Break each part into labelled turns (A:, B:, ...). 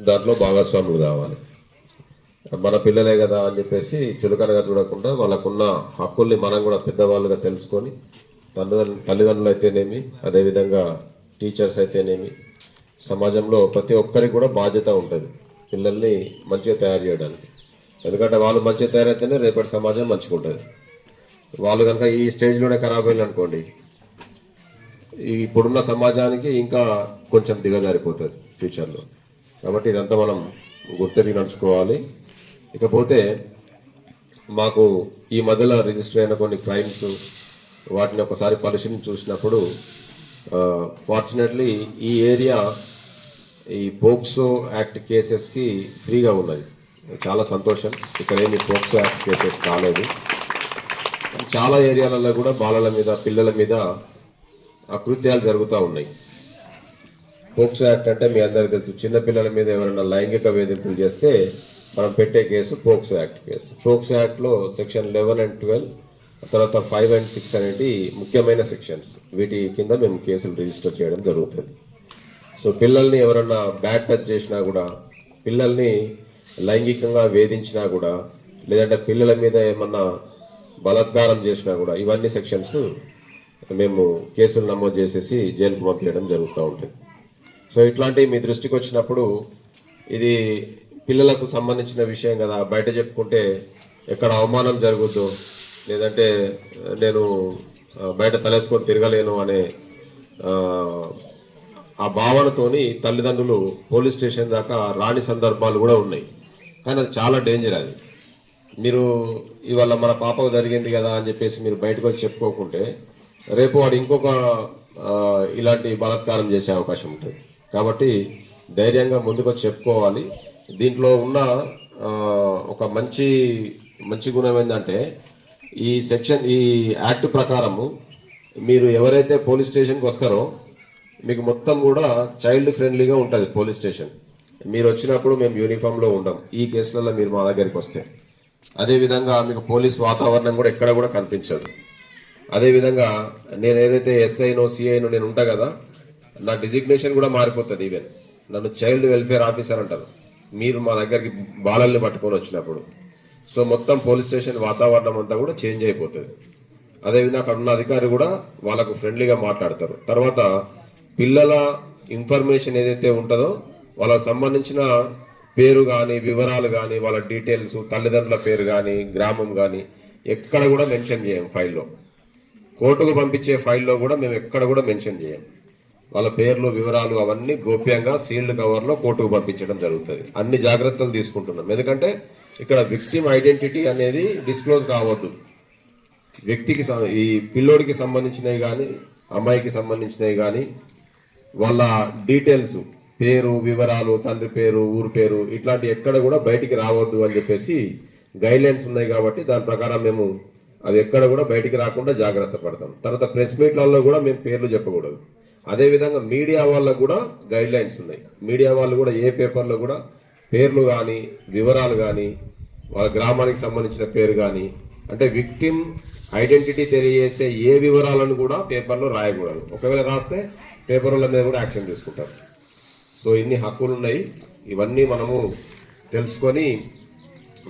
A: దాంట్లో భాగస్వాములు కావాలి. మన పిల్లలే కదా అని చెప్పేసి చులకనగా చూడకుండా వాళ్ళకున్న హక్కుల్ని మనం కూడా పెద్దవాళ్ళుగా తెలుసుకొని తల్లిదండ్రులు అయితేనేమి, అదేవిధంగా టీచర్స్ అయితేనేమి, సమాజంలో ప్రతి ఒక్కరికి కూడా బాధ్యత ఉంటుంది పిల్లల్ని మంచిగా తయారు చేయడానికి. ఎందుకంటే వాళ్ళు మంచిగా తయారైతేనే రేపటి సమాజం మంచిగా ఉంటుంది. వాళ్ళు కనుక ఈ స్టేజ్లోనే ఖరాబ్ అయింది అనుకోండి, ఇప్పుడున్న సమాజానికి ఇంకా కొంచెం దిగజారిపోతుంది ఫ్యూచర్లో. కాబట్టి ఇదంతా మనం గుర్తెరిగి నడుచుకోవాలి. ఇకపోతే మాకు ఈ మధ్యలో రిజిస్టర్ అయిన కొన్ని క్రైమ్స్ వాటిని ఒకసారి పరిశీలించి చూసినప్పుడు ఫార్చునేట్లీ ఈ ఏరియా ఈ పోక్సో యాక్ట్ కేసెస్కి ఫ్రీగా ఉన్నది. చాలా సంతోషం. ఇక్కడ ఏమి పోక్సో యాక్ట్ కేసెస్ కాలేదు. చాలా ఏరియాలలో కూడా బాలల మీద, పిల్లల మీద అకృత్యాలు జరుగుతూ ఉన్నాయి. పోక్సో యాక్ట్ అంటే మీ అందరికీ తెలుసు, చిన్నపిల్లల మీద ఎవరైనా లైంగిక వేధింపులు చేస్తే మనం పెట్టే case POCSO act case. POCSO యాక్ట్లో సెక్షన్ 11 and 12, తర్వాత 5 and 6 అనేవి ముఖ్యమైన సెక్షన్స్. వీటి కింద మేము కేసులు రిజిస్టర్ చేయడం జరుగుతుంది. సో పిల్లల్ని ఎవరన్నా బ్యాడ్ టచ్ చేసినా కూడా, పిల్లల్ని లైంగికంగా వేధించినా కూడా, లేదంటే పిల్లల మీద ఏమన్నా బలాత్కారం చేసినా కూడా ఇవన్నీ సెక్షన్స్ మేము కేసులు నమోదు చేసేసి జైలుకు పంపించడం జరుగుతూ ఉంటుంది. సో ఇట్లాంటివి మీ దృష్టికి వచ్చినప్పుడు ఇది పిల్లలకు సంబంధించిన విషయం కదా, బయట చెప్పుకుంటే ఎక్కడ అవమానం జరుగుద్దో, లేదంటే నేను బయట తలెత్తుకొని తిరగలేను అనే ఆ భావనతోని తల్లిదండ్రులు పోలీస్ స్టేషన్ దాకా రాని సందర్భాలు కూడా ఉన్నాయి. కానీ అది చాలా డేంజర్. అది మీరు ఇవాళ మన పాపకు జరిగింది కదా అని చెప్పేసి మీరు బయటకు వచ్చి చెప్పుకోకుంటే రేపు వాడు ఇంకొక ఇలాంటి బలాత్కారం చేసే అవకాశం ఉంటుంది. కాబట్టి ధైర్యంగా ముందుకు వచ్చి చెప్పుకోవాలి. దీంట్లో ఉన్న ఒక మంచి గుణం ఏంటంటే ఈ యాక్ట్ ప్రకారము మీరు ఎవరైతే పోలీస్ స్టేషన్కి వస్తారో మీకు మొత్తం కూడా చైల్డ్ ఫ్రెండ్లీగా ఉంటుంది పోలీస్ స్టేషన్. మీరు వచ్చినప్పుడు మేము యూనిఫామ్లో ఉండం ఈ కేసులలో మీరు మా దగ్గరికి వస్తే. అదేవిధంగా మీకు పోలీస్ వాతావరణం కూడా ఎక్కడ కూడా కనిపించదు. అదేవిధంగా నేను ఏదైతే ఎస్ఐనో సిఐనో నేను ఉంటా కదా, నా డిజిగ్నేషన్ కూడా మారిపోతుంది. ఈవెన్ నన్ను చైల్డ్ వెల్ఫేర్ ఆఫీసర్ అంటారు మీరు మా దగ్గరికి బాలల్ని పట్టుకొని వచ్చినప్పుడు. సో మొత్తం పోలీస్ స్టేషన్ వాతావరణం అంతా కూడా చేంజ్ అయిపోతుంది. అదేవిధంగా అక్కడ ఉన్న అధికారి కూడా వాళ్ళకు ఫ్రెండ్లీగా మాట్లాడతారు. తర్వాత పిల్లల ఇన్ఫర్మేషన్ ఏదైతే ఉంటుందో వాళ్ళకు సంబంధించిన పేరు కానీ, వివరాలు కానీ, వాళ్ళ డీటెయిల్స్, తల్లిదండ్రుల పేరు కానీ, గ్రామం కానీ ఎక్కడ కూడా మెన్షన్ చేయం. ఫైల్లో, కోర్టుకు పంపించే ఫైల్లో కూడా మేము ఎక్కడ కూడా మెన్షన్ చేయం. వాళ్ళ పేర్లు, వివరాలు అవన్నీ గోప్యంగా సీల్డ్ కవర్లో కోర్టుకు పంపించడం జరుగుతుంది. అన్ని జాగ్రత్తలు తీసుకుంటున్నాం. ఎందుకంటే ఇక్కడ విక్టిమ్ ఐడెంటిటీ అనేది డిస్క్లోజ్ కావద్దు. వ్యక్తికి, ఈ పిల్లోడికి సంబంధించినవి కానీ, అమ్మాయికి సంబంధించినవి కానీ, వాళ్ళ డీటెయిల్స్, పేరు, వివరాలు, తండ్రి పేరు, ఊరు పేరు, ఇట్లాంటి ఎక్కడ కూడా బయటికి రావద్దు అని చెప్పేసి గైడ్ లైన్స్ ఉన్నాయి. కాబట్టి దాని ప్రకారం మేము అవి ఎక్కడ కూడా బయటికి రాకుండా జాగ్రత్త పడతాం. తర్వాత ప్రెస్ మీట్లలో కూడా మేము పేర్లు చెప్పకూడదు. అదేవిధంగా మీడియా వాళ్ళకు కూడా గైడ్ లైన్స్ ఉన్నాయి. మీడియా వాళ్ళు కూడా ఏ పేపర్లో కూడా పేర్లు కానీ, వివరాలు కానీ, వాళ్ళ గ్రామానికి సంబంధించిన పేరు కానీ, అంటే విక్టిమ్ ఐడెంటిటీ తెలియజేసే ఏ వివరాలను కూడా పేపర్లో రాయకూడదు. ఒకవేళ రాస్తే పేపర్ల మీద కూడా యాక్షన్ తీసుకుంటారు. సో ఇన్ని హక్కులు ఉన్నాయి. ఇవన్నీ మనము తెలుసుకొని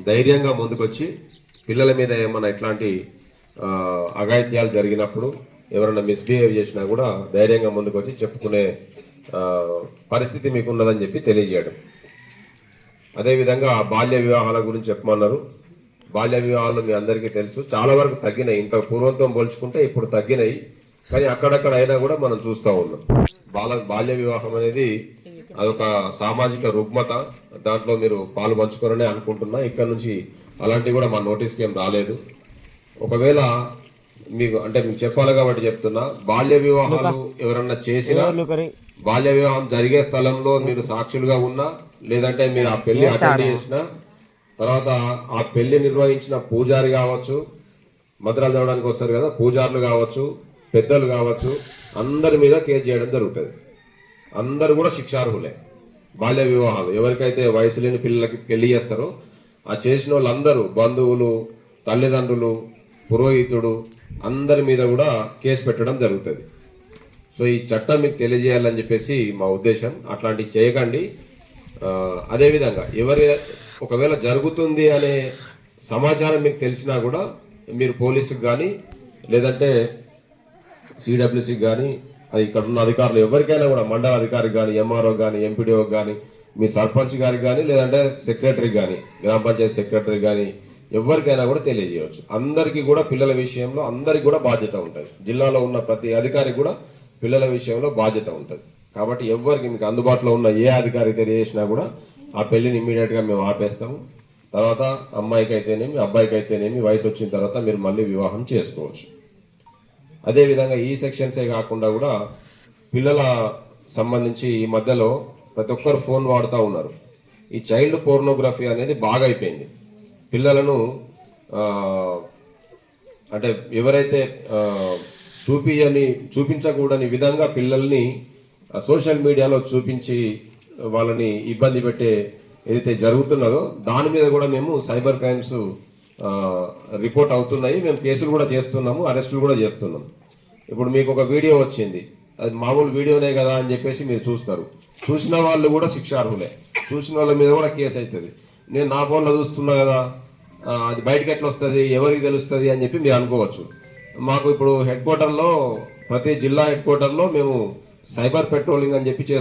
A: ధైర్యంగా ముందుకొచ్చి పిల్లల మీద ఏమన్నా ఇట్లాంటి అఘాయిత్యాలు జరిగినప్పుడు, ఎవరైనా మిస్బిహేవ్ చేసినా కూడా ధైర్యంగా ముందుకొచ్చి చెప్పుకునే పరిస్థితి మీకు ఉన్నదని చెప్పి తెలియజేయడం. అదేవిధంగా బాల్య వివాహాల గురించి చెప్పమన్నారు. బాల్య వివాహాలు మీ అందరికీ తెలుసు, చాలా వరకు తగ్గినాయి. ఇంత పూర్వంతో పోల్చుకుంటే ఇప్పుడు తగ్గినాయి. కానీ అక్కడక్కడ అయినా కూడా మనం చూస్తూ ఉన్నాం. బాల్య వివాహం అనేది అదొక సామాజిక రుగ్మత. దాంట్లో మీరు పాలు పంచుకోరనే అనుకుంటున్నా. ఇక్కడ నుంచి అలాంటివి కూడా మా నోటీస్కి ఏం రాలేదు. ఒకవేళ మీకు చెప్పాలి కాబట్టి చెప్తున్నా, బాల్య వివాహాలు ఎవరన్నా చేసినా, బాల్య వివాహం జరిగే స్థలంలో మీరు సాక్షులుగా ఉన్నా, లేదంటే మీరు ఆ పెళ్లి అటెండ్ చేసినా, తర్వాత ఆ పెళ్లి నిర్వహించిన పూజారి కావచ్చు, మంత్రాలు చదవడానికి వస్తారు కదా పూజారులు కావచ్చు, పెద్దలు కావచ్చు, అందరి మీద కేసు చేయడం జరుగుతుంది. అందరూ కూడా శిక్షార్హులే. బాల్య వివాహాలు ఎవరికైతే వయసు లేని పిల్లలకి పెళ్లి చేస్తారో ఆ చేసిన వాళ్ళందరూ, బంధువులు, తల్లిదండ్రులు, పురోహితుడు, అందరి మీద కూడా కేసు పెట్టడం జరుగుతుంది. సో ఈ చట్టం మీకు తెలియజేయాలని చెప్పేసి మా ఉద్దేశం. అట్లాంటివి చేయకండి. అదేవిధంగా ఒకవేళ జరుగుతుంది అనే సమాచారం మీకు తెలిసినా కూడా మీరు పోలీసుకు కానీ లేదంటే సిడబ్ల్యూసీకి కానీ ఇక్కడ ఉన్న అధికారులు ఎవరికైనా కూడా మండల అధికారికి కానీ ఎంఆర్ఓ కానీ ఎంపీడీఓకి కానీ మీ సర్పంచ్ గారికి కానీ లేదంటే సెక్రటరీకి కానీ గ్రామ పంచాయతీ సెక్రటరీ కానీ ఎవరికైనా కూడా తెలియజేయవచ్చు. అందరికీ కూడా పిల్లల విషయంలో అందరికి కూడా బాధ్యత ఉంటుంది. జిల్లాలో ఉన్న ప్రతి అధికారికి కూడా పిల్లల విషయంలో బాధ్యత ఉంటుంది. కాబట్టి ఎవరికి మీకు అందుబాటులో ఉన్న ఏ అధికారికి తెలియజేసినా కూడా ఆ పెళ్లిని ఇమ్మీడియట్ గా మేము ఆపేస్తాము. తర్వాత అమ్మాయికి అయితేనేమి అబ్బాయికి అయితేనేమి వయసు వచ్చిన తర్వాత మీరు మళ్ళీ వివాహం చేసుకోవచ్చు. అదేవిధంగా ఈ సెక్షన్సే కాకుండా కూడా పిల్లల సంబంధించి ఈ మధ్యలో ప్రతి ఒక్కరు ఫోన్ వాడుతూ ఉన్నారు. ఈ చైల్డ్ పోర్నోగ్రఫీ అనేది బాగా అయిపోయింది. పిల్లలను అంటే ఎవరైతే చూపించకూడని విధంగా పిల్లల్ని సోషల్ మీడియాలో చూపించి వాళ్ళని ఇబ్బంది పెట్టే ఏదైతే జరుగుతున్నదో దాని మీద కూడా మేము సైబర్ క్రైమ్స్ రిపోర్ట్ అవుతున్నాయి. మేము కేసులు కూడా చేస్తున్నాము, అరెస్టులు కూడా చేస్తున్నాం. ఇప్పుడు మీకు ఒక వీడియో వచ్చింది, అది మామూలు వీడియోనే కదా అని చెప్పేసి మీరు చూస్తారు. చూసిన వాళ్ళు కూడా శిక్షార్హులే, చూసిన వాళ్ళ మీద కూడా కేసు అవుతుంది. నేను నా ఫోన్లో చూస్తున్నా కదా, అది బయటకు ఎట్లా వస్తుంది, ఎవరికి తెలుస్తుంది అని చెప్పి మీరు అనుకోవచ్చు. మాకు ఇప్పుడు హెడ్ క్వార్టర్లో ప్రతి జిల్లా హెడ్ క్వార్టర్లో మేము సైబర్ పెట్రోలింగ్ అని చెప్పి